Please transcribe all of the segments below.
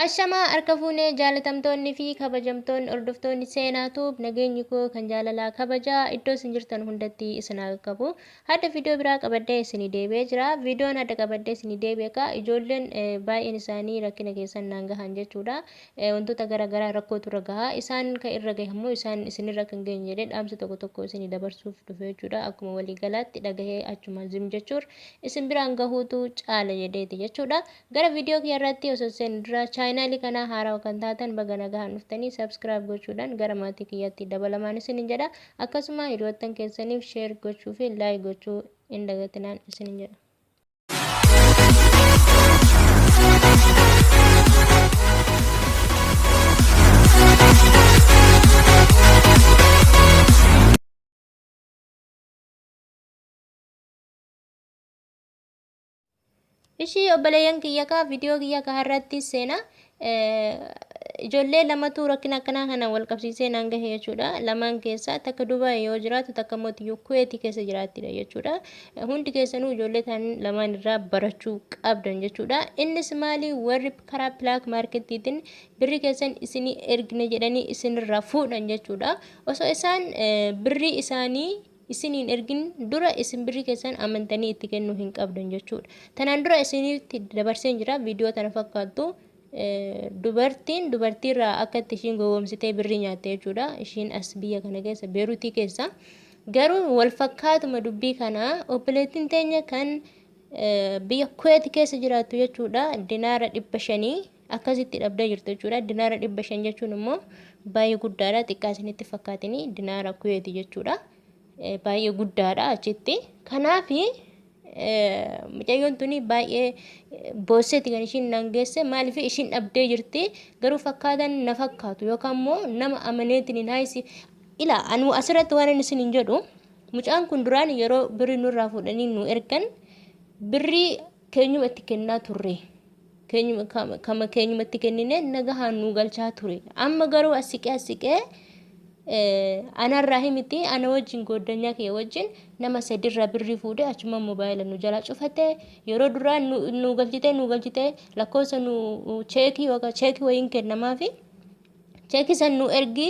Ashama harka fuunee jaalatamtoonni fi kabajamtoonni hordoftoonni seenaatuuf nageenyi koo kan jaalalaa kabajaa iddoo isin jirtan hundatti isin haa qabu. Hadda viidiyoo biraa qabadhee isinii deebi'ee jira. Viidiyoon hadda qabadhee isinii deebi'e ka ijoolleen baay'een isaanii rakkina keessan naan gahan jechuudha. Wantoota garaagaraa rakkootu irra gaha. Isaan kan irra gahe immoo isaan isinirra kan geenye jedhee dhaamsa tokko tokko isinii dabarsuuf dhufe jechuudha. Akkuma waliigalaatti dhagahee achuma zim jechuun isin biraan gahuutu caala jedheeti jechuudha. Gara viidiyoo kiyyaarratti osoo isin dura chaayinaali kana haaraa kan taatan baga nagaan dhuftanii subscribe gochuudhaan gara maatii kiyyaatti dabalamaan isinin jedha. Akkasuma hiriyoottan keessaniif share gochuu fi like gochuu hin dagatinaan isinin jedha. Ishii obboleeyyan kiyya ka viidiyoo kiyya ka harratti seena ijoollee lamatu rakkina akkanaa kana wal qabsiisee naan gahe jechuudha. Lamaan keessaa takka Dubaay yoo jiraatu takka mootiyyuu Kuweetii keessa jiraattidha jechuudha. Hundi keessanuu ijoollee ta'an lamaan irraa barachuu qabdan jechuudha. Innis maali warri karaa Black Marketiitiin birri keessan isinii ergine jedhanii isinirraa fuudhan jechuudha. Osoo isaan birri isaanii isiniin ergin dura isin birri keessan amantanii itti kennuu hin qabdan jechuudha. Tanaan dura isinitti dabarseen jira viidiyoo tana fakkaattu dubartiirraa akka itti ishiin gowwoomsitee birri nyaatte jechuudha. Ishiin as biyya kana keessa Beeruutii keessa garuu wal fakkaatuma dubbii kana obboleettiin teenya kan biyya Kuweet keessa jiraattu jechuudha. Dinaara 500 akkasitti dhabdee jirtu jechuudha. Dinaara 500 jechuun immoo baay'ee guddaadha. Xiqqaa isinitti fakkaatanii dinaara Kuweet jechuudha. Baay'ee guddaadha achitti. Kanaaf mucayyoon tuni baay'ee boosseeti kan ishiin naan geesse. Maaliif ishiin dhabdee jirti garuu fakkaatan na fakkaatu yookaan immoo nama amaneetiin naayisi ila anu asirratti waan inni isin hin jedhu mucaan kun duraan yeroo birri nurraa fuudhanii nu ergan birri keenyuma itti kennaa turre. Keenyuma itti kennine nagahaan nu galchaa ture. Amma garuu asiqee anarraa himiti ana wajjin goddanyaa kee wajjin nama sadirraa birrii fuudhee achuma moobaayila nu jala cufate yeroo duraa nu galchite lakkoofsa nu cheekii wayiin kennamaafi cheekii san nu ergi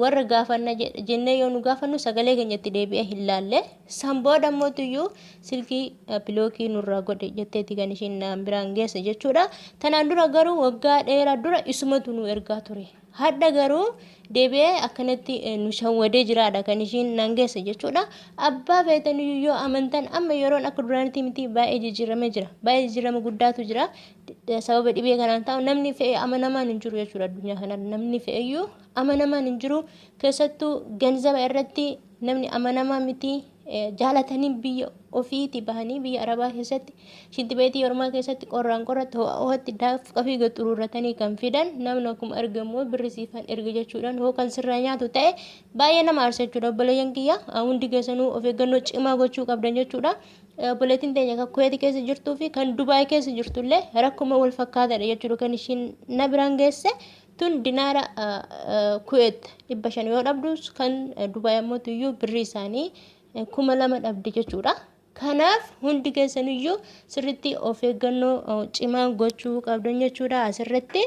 warra gaafanna jennee yoo nu gaafannu sagalee keenyatti deebi'ee hin laalle san booda mootiyyuu silkii bilookii nurraa godhe jetteeti kan ishiin biraan geesse jechuudha. Tanaan dura garuu waggaa dheeraa dura isumatu nu ergaa ture. Hadda garuu deebi'ee akkanatti nu shawwadee jiraadha kan ishiin naan geesse jechuudha. Abbaa feetanii yoo amantan amma yeroon akka duraanitti miti baay'ee jijjiiramee jira. Baay'ee jijjiirama guddaatu jira. Sababa dhibee kanaan ta'u namni fe'ee amanamaan hin jiru jechuudha addunyaa kanarra. Namni fe'eeyyuu amanamaan hin jiru. Keessattuu ganzaba irratti namni amanamaa miti. Jaalatanii biyya ofiitii bahanii biyya Arabaa keessatti shintibeetii Oromaa keessatti qorraan qorratti ho'atti daafqa fi gaxuruurratanii kan fidan namni akkuma argamu birrisiifan erga jechuudhaan hoo kan sirraa nyaatu ta'e baay'ee nama aarsa jechuudha. Obboleeyyan kiyya hundi keessanuu of eeggannoo cimaa gochuu qabdan jechuudha. Obboleettiin teenya kan Kuweet keessa jirtuu fi kan Dubaay keessa jirtullee rakkuma wal fakkaataadha jechuudha kan ishiin na biraan geesse. Tun dinaara Kuweet 500 yoo dhabdus kan Dubaay ammoo iyyuu birri isaanii 2,000 dhabde jechuudha. Kanaaf hundi keessaniyyuu sirriitti of eeggannoo cimaa gochuu qabdan jechuudha asirratti.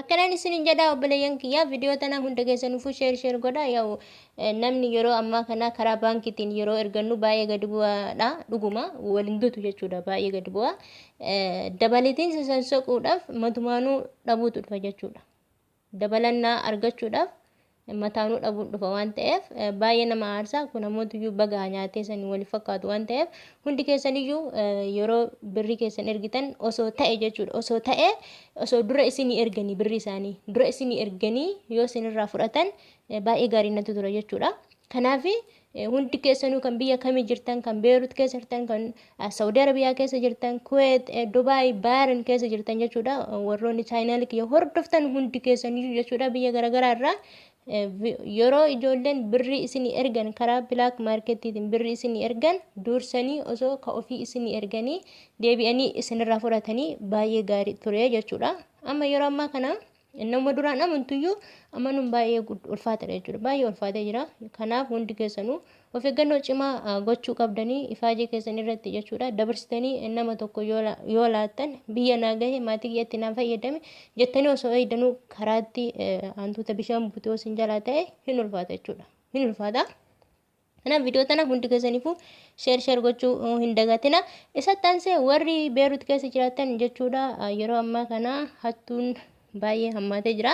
Akkanaan isin jedha obboleeyyan kiyya viidiyoo tana hunda keessaniifuu share godha. Yoo namni yeroo ammaa kana karaa baankiitiin yeroo ergannu baay'ee gadi bu'aadha dhuguma waliin guutu jechuudha baay'ee gadi bu'a. Dabalitiin sasansoquudhaaf matumaanuu dhabuutu dhufa jechuudha. Dabalannaa argachuudhaaf mataanuu dhabuun dhufa waan ta'eef baay'ee nama aarsa. Kun ammoo iyyuu bagaa nyaatee sanii wal fakkaatu waan ta'eef hundi keessaniyyuu yeroo birri keessan ergitan osoo ta'e jechuudha. Osoo dura isinii erganii birri isaanii dura isinii erganii yoo isinirraa fudhatan baay'ee gaarii natti tura jechuudha. Kanaaf hundi keessanuu kan biyya kamii jirtan kan Beerut keessa jirtan kan Saudi Arabiyaa keessa jirtan Kuweet Dubaay Bahrain keessa jirtan jechuudha. Warroonni chaayinaali kiyya hordoftan hundi keessaniyyuu jechuudha biyya garaagaraa irraa yeroo ijoolleen birri isinii ergan karaa Black Marketiitiin birri isinii ergan dursanii osoo ka ofii isinii erganii deebi'anii isinirraa fudhatanii baay'ee gaarii ture jechuudha. Amma yeroo ammaa kana Nama duraan amantuyyuu amanuun baay'ee ulfaataadha jechuudha. Baay'ee ulfaatee jira. Kanaaf hundi keessanuu of eeggannoo cimaa gochuu qabdanii ifaajee keessan irratti jechuudha. Dabarsitanii nama tokko yoo laattan biyya naa gahe maatii kiyyatti naa fayyadame jettanii osoo eeydanuu karaatti hantuuta bishaan butee osin jalaa ta'e hin ulfaata jechuudha. Hin ulfaata. Kanaaf viidiyoo tana hundi keessaniifuu sheer gochuu hin dagatina. Isatti aansee warri Beerut keessa jiraatan jechuudha yeroo ammaa kana hattuun baay'ee hammaatee jira.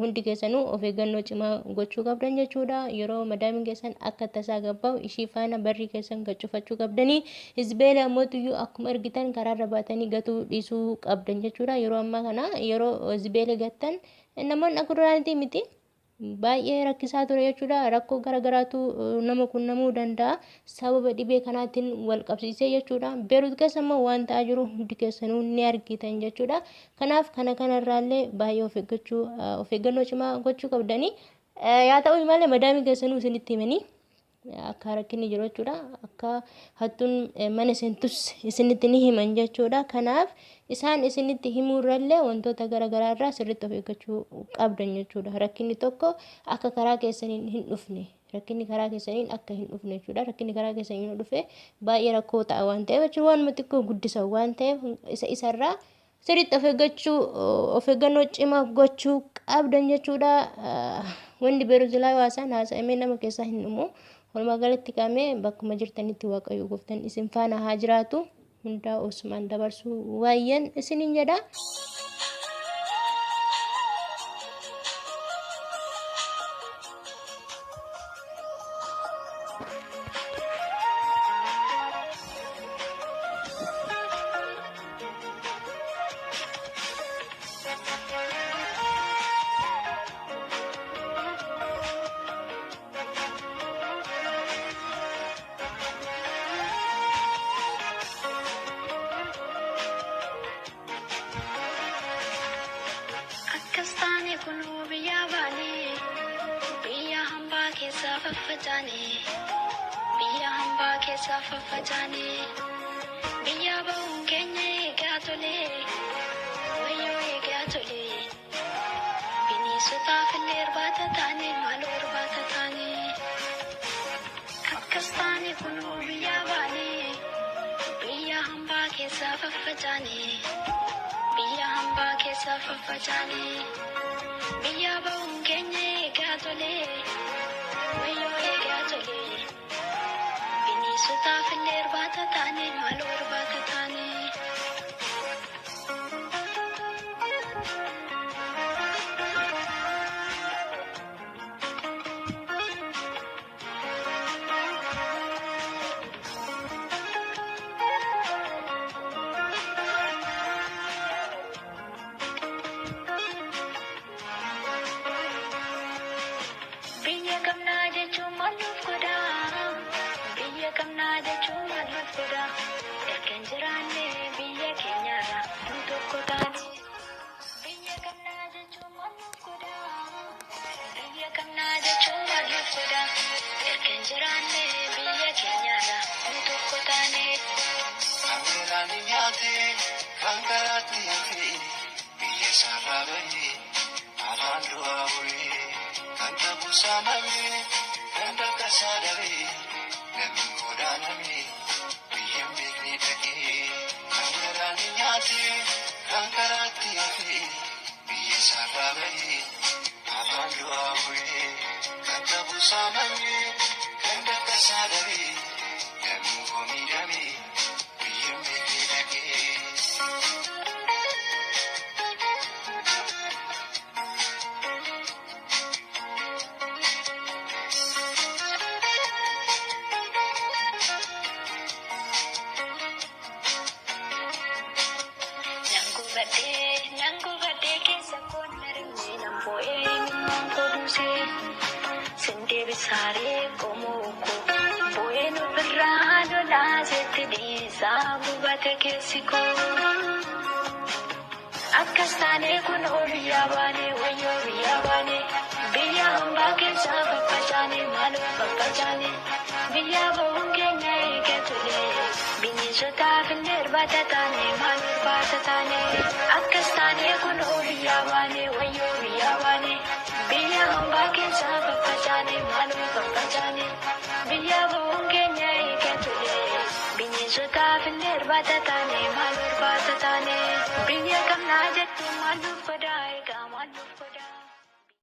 Hundi keessanuu of eeggannoo cimaa gochuu qabdan jechuudha. Yeroo madaamiin keessan akka tasaa gabbaa'u ishii faana barrii keessan gachufachuu qabdanii. Hizbeela ammoo akkuma argitan karaarra baatanii gatuu dhiisuu qabdan jechuudha. Yeroo ammaa kana yeroo hizbeela gattan namoonni akka duraanitti miti. Baay'ee rakkisaa ture jechuudha. Rakkoo garagaraatu nama qunnamuu danda'a. Sababa dhibee kanaatiin wal qabsiisee jechuudha. Beerut keessa immoo waan ta'aa jiru hundi keessanuu ni argitan jechuudha. Kanaaf kanarraallee baay'ee of eeggannoo cimaa gochuu qabdanii. Yaa ta'u malee madaamii keessanuu isinitti himanii akka rakkinni jiru jechuudha. Akka hattuun mana seentus isinitti ni himan jechuudha. Kanaaf isaan isinitti himuurrallee wantoota garagaraarraa sirriitti of eeggachuu qabdan jechuudha. Rakkinni tokko akka karaa keessaniin hin dhufne. Rakkinni karaa keessaniin akka hin dhufne jechuudha. Rakkinni karaa keessaniin hin dhufe baay'ee rakkoo ta'a waan ta'eef jechuudha. Waanuma xiqqoo guddisan waan ta'eef isarraa sirriitti of eeggannoo cimaa gochuu qabdan jechuudha. Wanni Beerut haasa'amee nama keessaa hin dhumu. Walumaa galatti qaamee bakkuma jirtanitti waaqayyo gooftaan isin faana haa jiraatu. Hundaa Osmaan dabarsuu waayyan isiniin jedha. Kastane kunu biya bani biya hamba ke safafajane biya hamba ke safafajane biya baun kenye gatole wayo gatole bini suta filer batatane malor batatane Kastane kunu biya bani biya hamba ke safafajane biya hamba ke safafajane biya baun kenye gatole wayo gatole bini suta filer batatane malor batatane Biya kamna jechuun maluuf godha biyya kamna jechuun maluuf godha erga hin jiraanne biyya keenyarra nu tokko taane biyya kamna jechuun maluuf godha biyya kamna jechuun maluuf godha erga hin jiraanne biyya keenyarra nu tokko taane. Ameeraan nyaate kan karaatti hafe biyya isaarraa bahe afaan du'aa bu'ee. Kanta busamame, kanta kasadare, nami kodaname, biyya beekni dhaqee. Kankaraan nyaate, kankaratti hafe, biyya isaarraa bahe, afaan du'aa bu'ee. Kanta busamame, kanta kasadare, nami komiidhame, biyya beekni dhaqee. Nangu gade keessa koonnarame lamboe minango duse sende bisare komoko boe no birrado la sette di sabubate kesiko akkastane kun oriyabane wayo riyabane biya hamba keessa fakkachaane malu fakkachane biya boongenya eketule binisota finder batatane malu batatane akkastane kun oriyabane bakkachaane biyya bu'uun keenya eegee ture bineensotaaf illee irbaata taane maal barbaata taane biyya qabnaa jettu maal nuuf godaa'e.